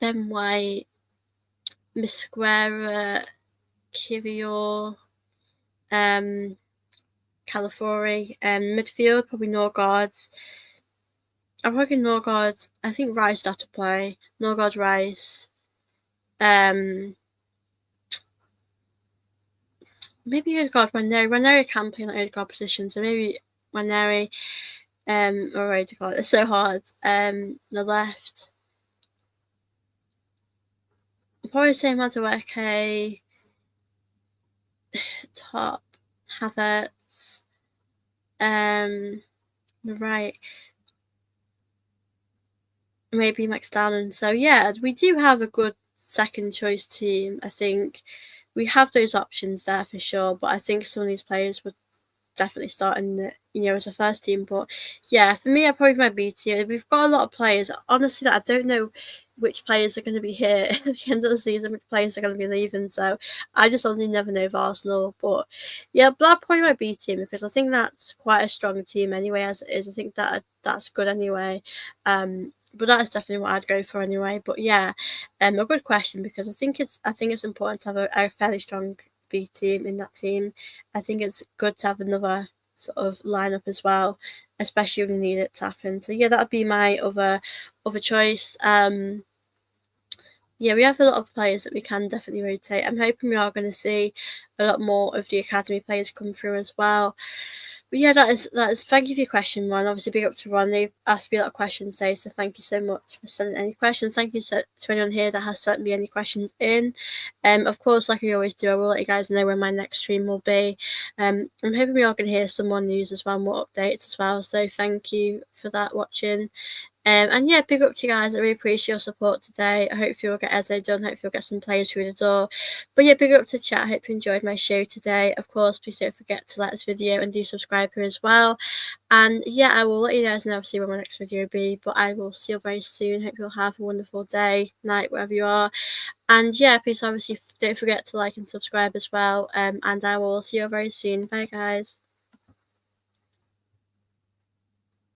Ben White, Mosquera, Kivior, Calafiori, midfield probably Norgard. I'm working Norgard. I think Rice would have to play Norgard, Rice. Maybe Odegaard, Ranieri. Ranieri can play in the Odegaard position, so maybe Ranieri, or Odegaard. It's so hard. The left. I'll probably say Madueke. Top. Havertz. The right. Maybe Max Dowland. So yeah, we do have a good second choice team. I think we have those options there for sure, but I think some of these players would definitely start in the as a first team. But yeah, for me, I probably my B team. We've got a lot of players. Honestly, that I don't know which players are going to be here at the end of the season, which players are going to be leaving. So I just honestly never know with Arsenal. But yeah, Black probably my B team because I think that's quite a strong team anyway. As it is, I think that's good anyway. But that's definitely what I'd go for anyway. But yeah, a good question because I think it's important to have a fairly strong B team in that team. I think it's good to have another sort of lineup as well, especially when you need it to happen. So yeah, that would be my other choice. Yeah, we have a lot of players that we can definitely rotate. I'm hoping we are going to see a lot more of the academy players come through as well. But yeah, that is. Thank you for your question, Ron. Obviously, big up to Ron. They've asked me a lot of questions today, so thank you so much for sending any questions. Thank you to anyone here that has sent me any questions in. Of course, like I always do, I will let you guys know when my next stream will be. I'm hoping we are going to hear some more news as well, more updates as well. So thank you for that watching. And yeah, big up to you guys. I really appreciate your support today. I hope you'll get Eze done. Hope you'll get some players through the door. But yeah, big up to chat. I hope you enjoyed my show today. Of course, please don't forget to like this video and do subscribe here as well. And yeah, I will let you guys know obviously when my next video will be. But I will see you very soon. Hope you'll have a wonderful day, night, wherever you are. And yeah, please obviously don't forget to like and subscribe as well. And I will see you very soon. Bye guys.